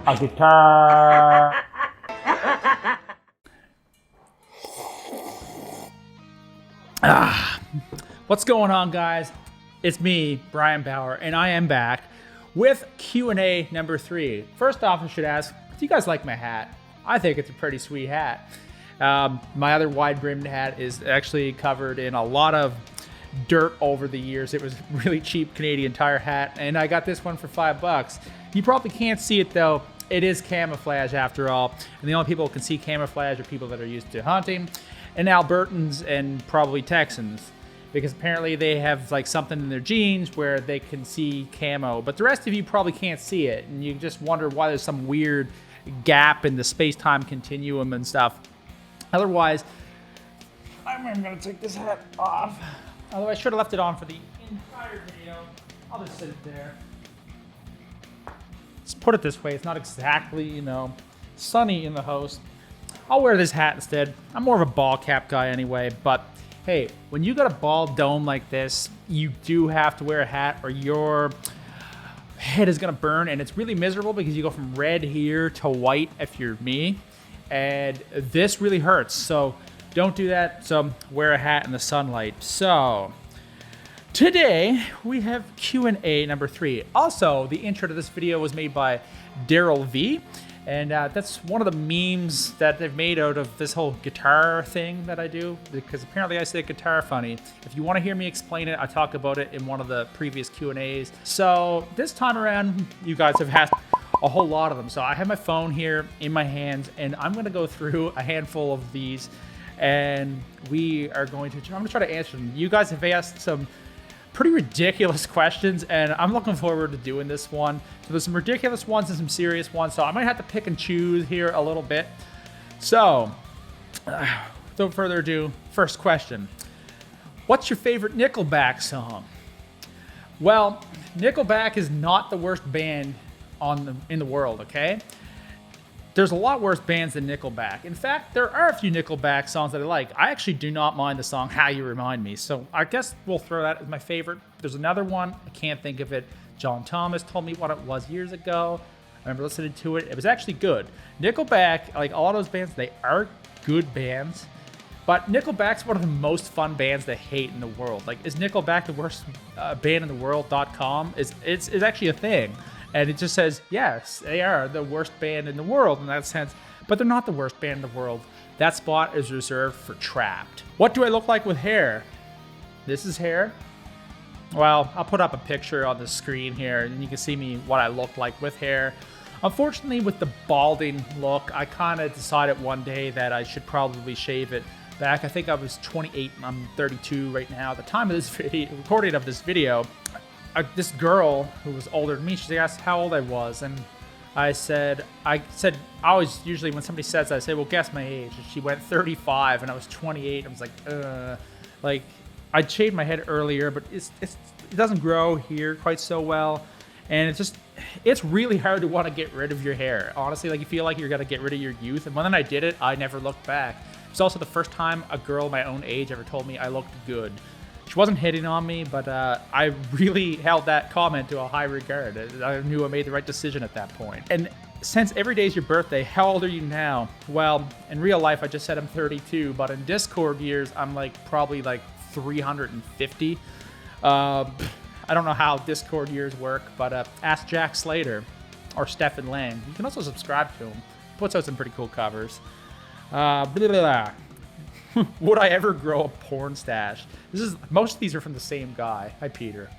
A guitar. What's going on, guys? It's me, Brian Bauer, and I am back with Q&A number 3. First off, I should ask, do you guys like my hat? I think it's a pretty sweet hat. My other wide-brimmed hat is actually covered in a lot of dirt over the years. It was a really cheap Canadian Tire hat, and I got this one for $5. You probably can't see it though. It is camouflage after all, and the only people who can see camouflage are people that are used to hunting, and Albertans and probably Texans, because apparently they have like something in their genes where they can see camo, but the rest of you probably can't see it, and you just wonder why there's some weird gap in the space-time continuum and stuff. Otherwise, I'm gonna take this hat off. Although I should have left it on for the entire video. I'll just sit it there. Let's put it this way, it's not exactly, sunny in the house. I'll wear this hat instead. I'm more of a ball cap guy anyway, but hey, when you got a bald dome like this, you do have to wear a hat or your head is gonna burn, and it's really miserable because you go from red here to white if you're me, and this really hurts, so don't do that. So wear a hat in the sunlight. So today we have Q&A number 3. Also, the intro to this video was made by Daryl V, and that's one of the memes that they've made out of this whole guitar thing that I do, because apparently I say guitar funny. If you want to hear me explain it, I talk about it in one of the previous Q&As. So this time around, you guys have asked a whole lot of them. So I have my phone here in my hands, and I'm going to go through a handful of these, and I'm going to try to answer them. You guys have asked some pretty ridiculous questions, and I'm looking forward to doing this one. So there's some ridiculous ones and some serious ones, so I might have to pick and choose here a little bit. So, without further ado, first question. What's your favorite Nickelback song? Well, Nickelback is not the worst band in the world, okay? There's a lot worse bands than Nickelback. In fact, there are a few Nickelback songs that I like. I actually do not mind the song How You Remind Me, so I guess we'll throw that as my favorite. There's another one, I can't think of it. John Thomas told me what it was years ago. I remember listening to it. It was actually good. Nickelback, like all those bands, they are good bands, but Nickelback's one of the most fun bands to hate in the world. Like, is Nickelback the worst band in the world.com? It's actually a thing. And it just says, yes, they are the worst band in the world in that sense, but they're not the worst band in the world. That spot is reserved for Trapped. What do I look like with hair? This is hair. Well, I'll put up a picture on the screen here, and you can see me what I look like with hair. Unfortunately, with the balding look, I kind of decided one day that I should probably shave it back. I think I was 28, and I'm 32 right now. At the time of this recording of this video, this girl who was older than me, she asked how old I was, and I said, I always, usually when somebody says that, I say, well, guess my age. And she went 35, and I was 28. I was like, I shaved my head earlier, but it doesn't grow here quite so well, and it's really hard to want to get rid of your hair. Honestly, like, you feel like you're gonna get rid of your youth, and when I did it, I never looked back. It's also the first time a girl my own age ever told me I looked good. She wasn't hitting on me, but I really held that comment to a high regard. I knew I made the right decision at that point. And since every day is your birthday, how old are you now? Well, in real life, I just said I'm 32, but in Discord years, I'm probably 350. I don't know how Discord years work, but ask Jack Slater or Stephen Lang. You can also subscribe to him. Puts out some pretty cool covers. Blah, blah, blah. Would I ever grow a porn stash? Most of these are from the same guy. Hi, Peter.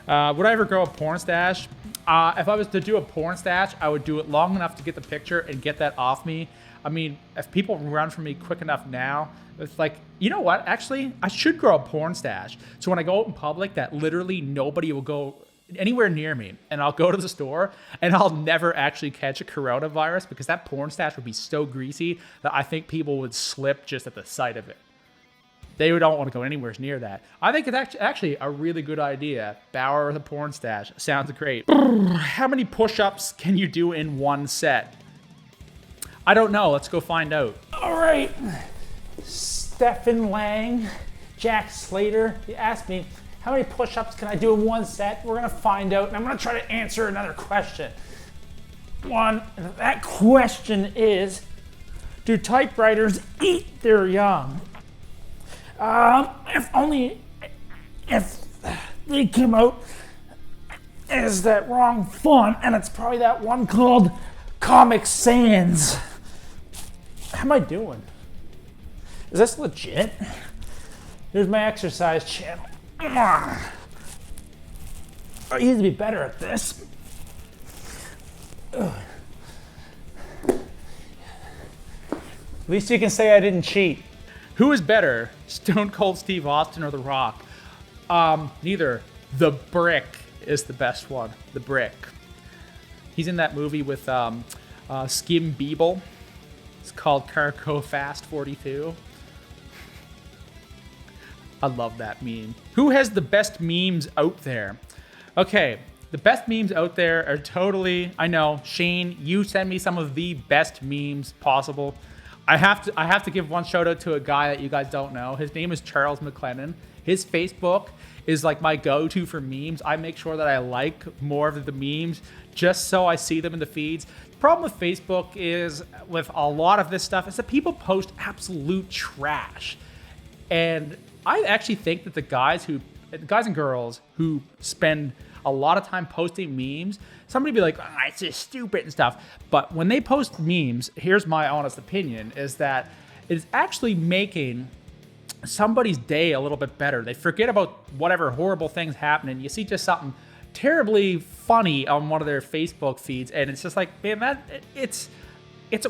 Would I ever grow a porn stash? If I was to do a porn stash, I would do it long enough to get the picture and get that off me. I mean, if people run from me quick enough now, it's like, you know what? Actually, I should grow a porn stash. So when I go out in public, that literally nobody will go anywhere near me, and I'll go to the store and I'll never actually catch a coronavirus, because that porn stash would be so greasy that I think people would slip just at the sight of it. They don't want to go anywhere near that. I think it's actually a really good idea. Bauer with a porn stash. Sounds great. How many push-ups can you do in one set? I don't know. Let's go find out. All right. Stephen Lang, Jack Slater, you asked me, how many push-ups can I do in one set? We're gonna find out, and I'm gonna try to answer another question. one. That question is, do typewriters eat their young? If they came out as that wrong font, and it's probably that one called Comic Sans. How am I doing? Is this legit? Here's my exercise channel. I used to be better at this. Ugh. At least you can say I didn't cheat. Who is better, Stone Cold Steve Austin or The Rock? Neither. The Brick is the best one. The Brick. He's in that movie with Skim Beeble. It's called Carco Fast 42. I love that meme. Who has the best memes out there? Okay, the best memes out there are totally, I know, Shane, you send me some of the best memes possible. I have to give one shout out to a guy that you guys don't know. His name is Charles McLennan. His Facebook is like my go-to for memes. I make sure that I like more of the memes just so I see them in the feeds. The problem with Facebook is, with a lot of this stuff, is that people post absolute trash. And I actually think that the guys and girls who spend a lot of time posting memes, somebody be like, it's just stupid and stuff. But when they post memes, here's my honest opinion, is that it's actually making somebody's day a little bit better. They forget about whatever horrible things happen, and you see just something terribly funny on one of their Facebook feeds, and it's just like, man, it's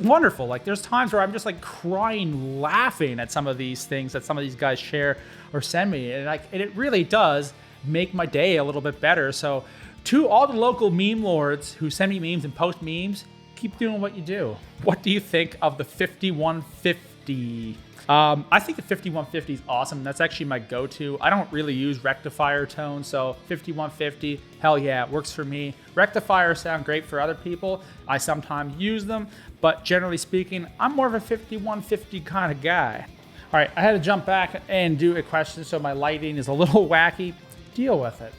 wonderful. Like, there's times where I'm just like crying, laughing at some of these things that some of these guys share or send me, and it really does make my day a little bit better. So to all the local meme lords who send me memes and post memes, keep doing what you do. What do you think of the 5150? I think the 5150 is awesome. That's actually my go-to. I don't really use rectifier tone, so 5150, hell yeah, it works for me. Rectifiers sound great for other people. I sometimes use them, but generally speaking, I'm more of a 5150 kind of guy. All right, I had to jump back and do a question, so my lighting is a little wacky. Deal with it.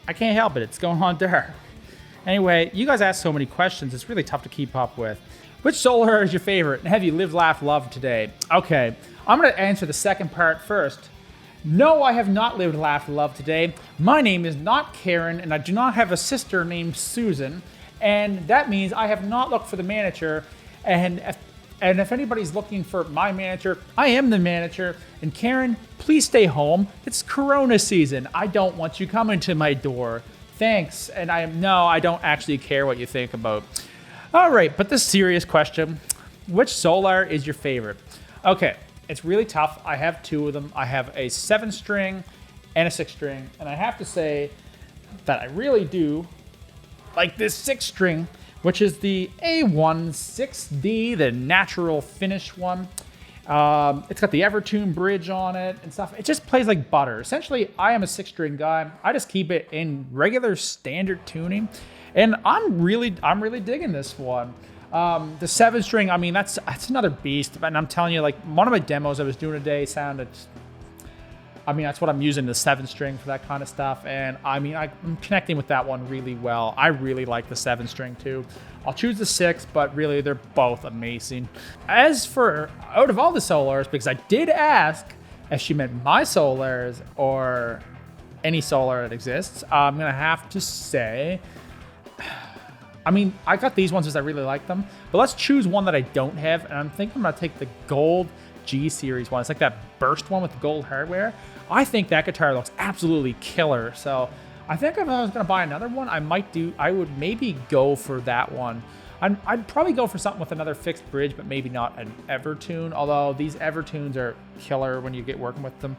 I can't help it. It's going on dark. Anyway, you guys ask so many questions, it's really tough to keep up with. Which solar is your favorite? And have you lived, laughed, loved today? Okay, I'm going to answer the second part first. No, I have not lived, laughed, loved today. My name is not Karen, and I do not have a sister named Susan. And that means I have not looked for the manager. And if anybody's looking for my manager, I am the manager. And Karen, please stay home. It's Corona season. I don't want you coming to my door. Thanks. And I don't actually care what you think about. All right, but the serious question, which solar is your favorite? Okay, it's really tough. I have two of them. I have a 7-string and a 6-string, and I have to say that I really do like this 6-string, which is the A16D, the natural finish one. It's got the Evertune bridge on it and stuff. It just plays like butter. Essentially, I am a 6-string guy. I just keep it in regular standard tuning. And I'm really digging this one. The 7-string, I mean, that's another beast. And I'm telling you, like, one of my demos I was doing today sounded, I mean, that's what I'm using, the 7-string for that kind of stuff. And I mean, I'm connecting with that one really well. I really like the 7-string too. I'll choose the 6, but really they're both amazing. As for, out of all the solars, because I did ask if she meant my solars or any solar that exists, I'm gonna have to say, I mean, I got these ones because I really like them, but let's choose one that I don't have, and I'm thinking I'm gonna take the gold G series one. It's like that burst one with the gold hardware. I think that guitar looks absolutely killer, so I think if I was gonna buy another one, I would maybe go for that one. I'd probably go for something with another fixed bridge, but maybe not an Evertune, although these Evertunes are killer when you get working with them.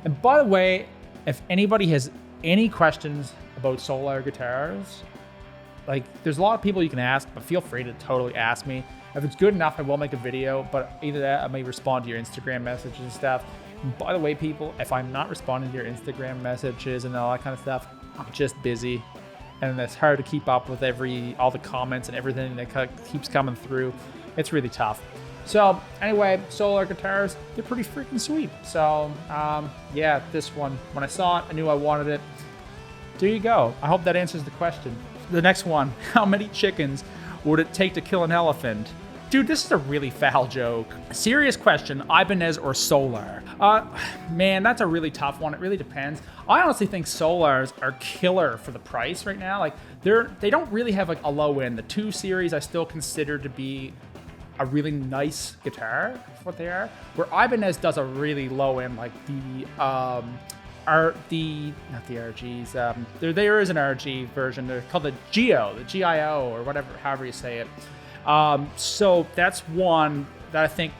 And by the way, if anybody has any questions about solar guitars, like, there's a lot of people you can ask, but feel free to totally ask me. If it's good enough, I will make a video, but either that, I may respond to your Instagram messages and stuff. And by the way, people, if I'm not responding to your Instagram messages and all that kind of stuff, I'm just busy. And it's hard to keep up with all the comments and everything that keeps coming through. It's really tough. So anyway, solar guitars, they're pretty freaking sweet. So yeah, this one, when I saw it, I knew I wanted it. There you go. I hope that answers the question. The next one, how many chickens would it take to kill an elephant? Dude, this is a really foul joke. Serious question, Ibanez or Solar? Man, that's a really tough one. It really depends. I honestly think Solars are killer for the price right now. Like, they don't really have like a low end. The 2 series I still consider to be a really nice guitar for what they are. Where Ibanez does a really low end, like not the RGs. There is an RG version. They're called the GIO, or whatever, however you say it. So that's one that I think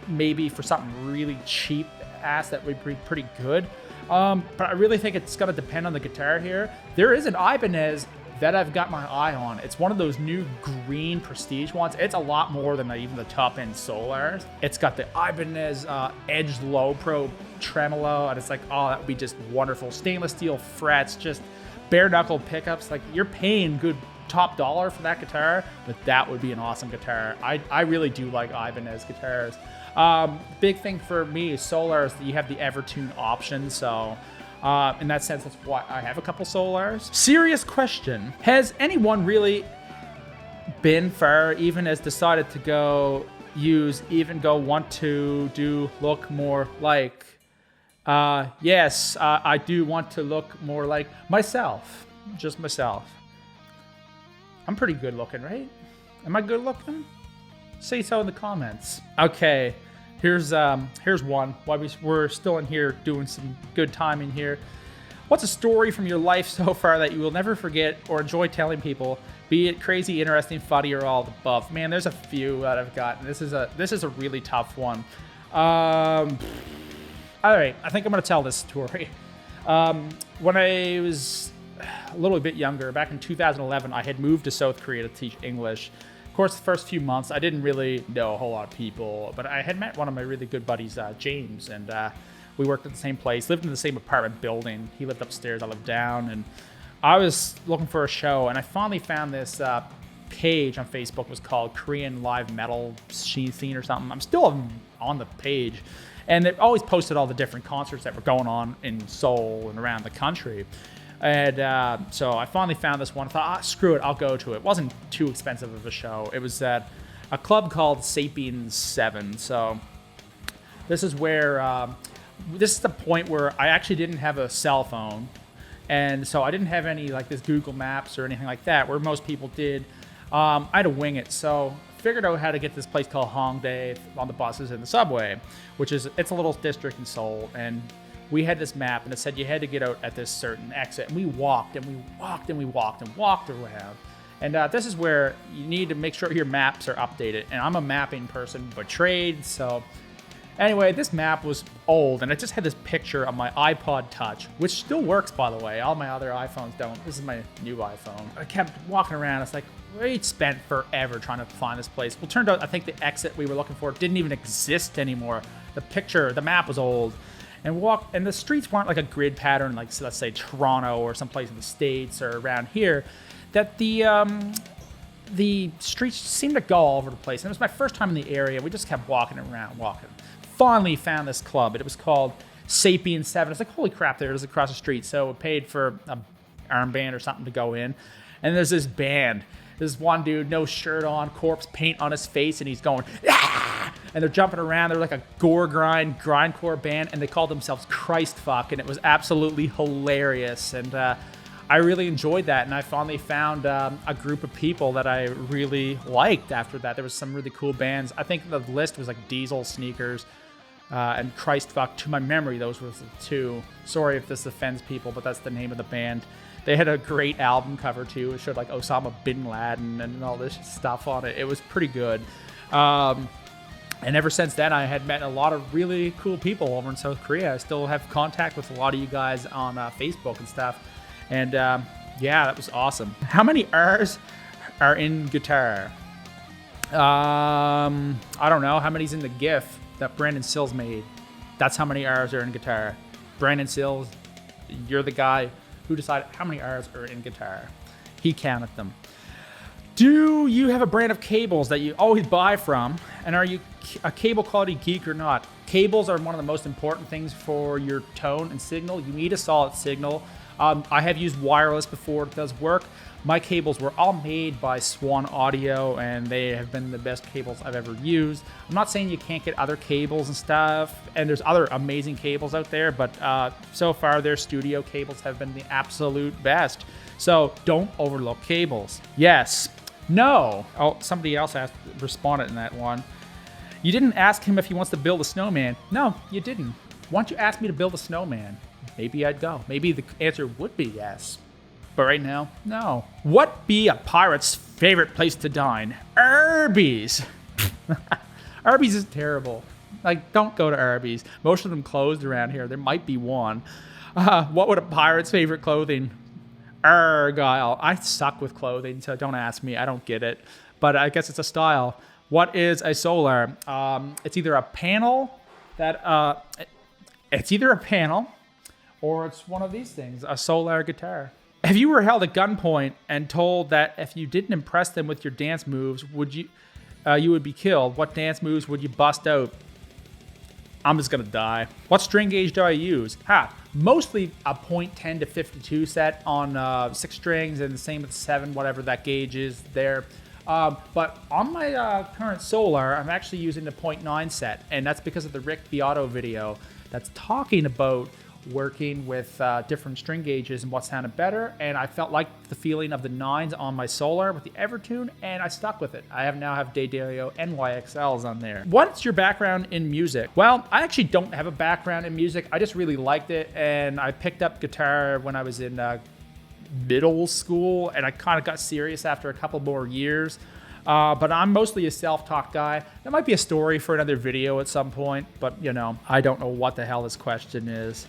maybe for something really cheap that would be pretty good. But I really think it's going to depend on the guitar here. There is an Ibanez that I've got my eye on. It's one of those new green prestige ones. It's a lot more than even the top end Solars. It's got the Ibanez Edge Low Pro tremolo, and it's like, oh, that would be just wonderful. Stainless steel frets, just bare knuckle pickups. Like, you're paying good top dollar for that guitar, but that would be an awesome guitar. I really do like Ibanez guitars. Big thing for me is Solar is that you have the Evertune option, so in that sense, that's why I have a couple Solars. Serious question. Has anyone really been far, even has decided to go want to do look more like? Yes, I do want to look more like myself. Just myself. I'm pretty good looking, right? Am I good looking? Say so in the comments. Okay, here's one. While we're still in here doing some good timing here. What's a story from your life so far that you will never forget or enjoy telling people? Be it crazy, interesting, funny, or all the above. Man, there's a few that I've gotten. This is a really tough one. All right, I think I'm gonna tell this story. When I was a little bit younger, back in 2011, I had moved to South Korea to teach English. Of course, the first few months, I didn't really know a whole lot of people, but I had met one of my really good buddies, James, and we worked at the same place, lived in the same apartment building. He lived upstairs, I lived down, and I was looking for a show, and I finally found this page on Facebook. It was called Korean Live Metal Scene or something. I'm still on the page, and they always posted all the different concerts that were going on in Seoul and around the country. And so I finally found this one. I thought, screw it, I'll go to it. It wasn't too expensive of a show. It was at a club called Sapiens 7. So this is where, this is the point where I actually didn't have a cell phone. And so I didn't have any like this Google Maps or anything like that, where most people did. I had to wing it. So I figured out how to get to this place called Hongdae on the buses and the subway, it's a little district in Seoul. And we had this map, and it said you had to get out at this certain exit. And we walked, and we walked, and we walked, and walked around. And this is where you need to make sure your maps are updated. And I'm a mapping person by trade, so anyway, this map was old, and it just had this picture of my iPod Touch, which still works, by the way. All my other iPhones don't. This is my new iPhone. I kept walking around. It's like, we spent forever trying to find this place. Well, turned out, I think the exit we were looking for didn't even exist anymore. The map was old. And the streets weren't like a grid pattern, like, so let's say Toronto or someplace in the States or around here, that the streets seemed to go all over the place. And it was my first time in the area. We just kept walking. Finally found this club. It was called Sapiens 7. It's like, holy crap, there it is across the street. So we paid for an armband or something to go in. And there's this band. This one dude, no shirt on, corpse paint on his face, and he's going, ah! And they're jumping around. They're like a grindcore band, and they called themselves Christ Fuck, and it was absolutely hilarious. And I really enjoyed that, and I finally found a group of people that I really liked after that. There was some really cool bands. I think the list was like Diesel, Sneakers, and Christ Fuck. To my memory, those were the two. Sorry if this offends people, but that's the name of the band. They had a great album cover, too. It showed, like, Osama bin Laden and all this stuff on it. It was pretty good. And ever since then, I had met a lot of really cool people over in South Korea. I still have contact with a lot of you guys on Facebook and stuff. And, yeah, that was awesome. How many R's are in guitar? I don't know. How many's in the GIF that Brandon Sills made? That's how many R's are in guitar. Brandon Sills, you're the guy who decided how many R's are in guitar. He counted them. Do you have a brand of cables that you always buy from? And are you a cable quality geek or not? Cables are one of the most important things for your tone and signal. You need a solid signal. I have used wireless before. It does work. My cables were all made by Swan Audio, and they have been the best cables I've ever used. I'm not saying you can't get other cables and stuff, and there's other amazing cables out there, but so far their studio cables have been the absolute best. So don't overlook cables. Yes. No. Oh, somebody else responded in that one. You didn't ask him if he wants to build a snowman. No, you didn't. Why don't you ask me to build a snowman? Maybe I'd go. Maybe the answer would be yes. But right now, no. What be a pirate's favorite place to dine? Arby's. Arby's is terrible. Like, don't go to Arby's. Most of them closed around here. There might be one. What would a pirate's favorite clothing? Argyle. I suck with clothing, so don't ask me. I don't get it. But I guess it's a style. What is a solar? It's either a panel that it's either a panel or it's one of these things, a solar guitar. If you were held at gunpoint and told that if you didn't impress them with your dance moves, you would be killed, what dance moves would you bust out? I'm just gonna die. What string gauge do I use? Mostly a 0.10 to 52 set on 6 strings, and the same with 7, whatever that gauge is there. But on my current Solar, I'm actually using the 0.9 set, and that's because of the Rick Beato video that's talking about working with different string gauges and what sounded better, and I felt like the feeling of the 9s on my Solar with the Evertune, and I stuck with it. I now have D'Addario NYXLs on there. What's your background in music? Well, I actually don't have a background in music. I just really liked it, and I picked up guitar when I was in middle school, and I kind of got serious after a couple more years. But I'm mostly a self-taught guy. That might be a story for another video at some point, but you know, I don't know what the hell this question is.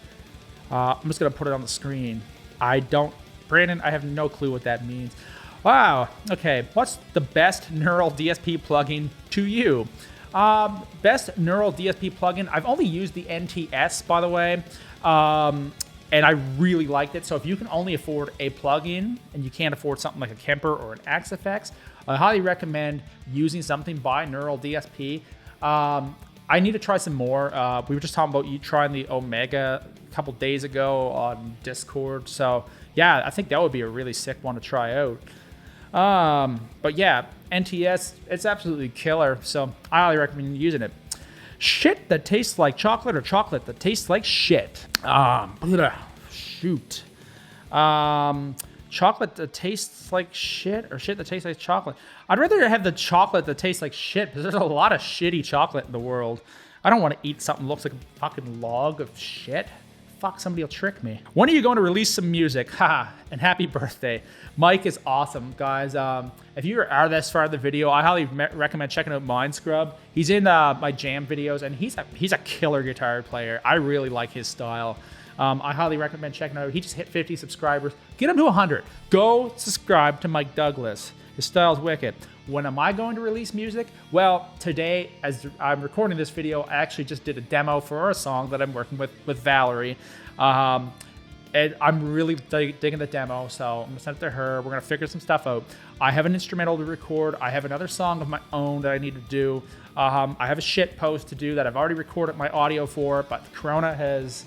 I'm just gonna put it on the screen. Brandon, I have no clue what that means. Wow, okay, what's the best neural DSP plugin to you? Best neural DSP plugin, I've only used the NTS, by the way, and I really liked it. So if you can only afford a plugin and you can't afford something like a Kemper or an XFX, I highly recommend using something by Neural DSP. I need to try some more. We were just talking about you trying the Omega a couple days ago on Discord. So yeah, I think that would be a really sick one to try out. But yeah, NTS, it's absolutely killer. So I highly recommend using it. Shit that tastes like chocolate or chocolate that tastes like shit. Shoot. Chocolate that tastes like shit or shit that tastes like chocolate. I'd rather have the chocolate that tastes like shit because there's a lot of shitty chocolate in the world. I don't want to eat something that looks like a fucking log of shit. Fuck, somebody will trick me. When are you going to release some music? Haha, and happy birthday. Mike is awesome, guys. If you are this far in the video, I highly recommend checking out Mind Scrub. He's in my jam videos, and he's a killer guitar player. I really like his style. I highly recommend checking out. He just hit 50 subscribers. Get him to 100. Go subscribe to Mike Douglas. His style's wicked. When am I going to release music? Well, today, as I'm recording this video, I actually just did a demo for a song that I'm working with Valerie. And I'm really digging the demo, so I'm gonna send it to her. We're gonna figure some stuff out. I have an instrumental to record. I have another song of my own that I need to do. I have a shit post to do that I've already recorded my audio for, but Corona has,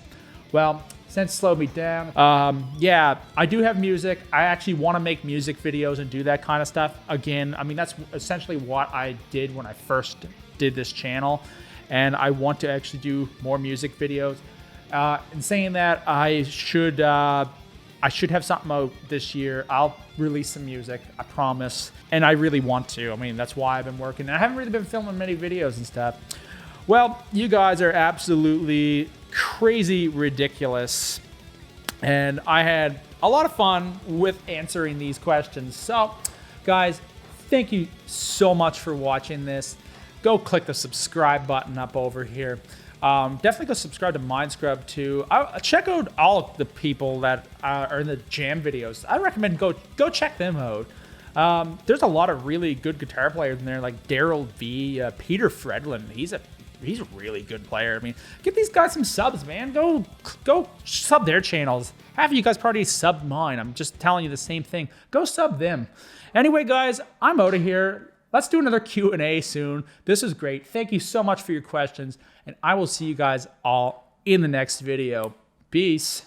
well, since slowed me down. Yeah, I do have music. I actually want to make music videos and do that kind of stuff again. I mean, that's essentially what I did when I first did this channel, and I want to actually do more music videos. In saying that, I should have something out this year. I'll release some music, I promise, and I really want to. I mean, that's why I've been working. I haven't really been filming many videos and stuff. Well, you guys are absolutely crazy ridiculous, and I had a lot of fun with answering these questions. So, guys, thank you so much for watching this. Go click the subscribe button up over here. Definitely go subscribe to Mind Scrub too. Check out all of the people that are in the jam videos. I recommend go check them out. There's a lot of really good guitar players in there, like Daryl V, Peter Fredlin. He's a really good player. I mean, give these guys some subs, man. Go sub their channels. Half of you guys probably sub mine. I'm just telling you the same thing. Go sub them. Anyway, guys, I'm out of here. Let's do another Q&A soon. This is great. Thank you so much for your questions, and I will see you guys all in the next video. Peace.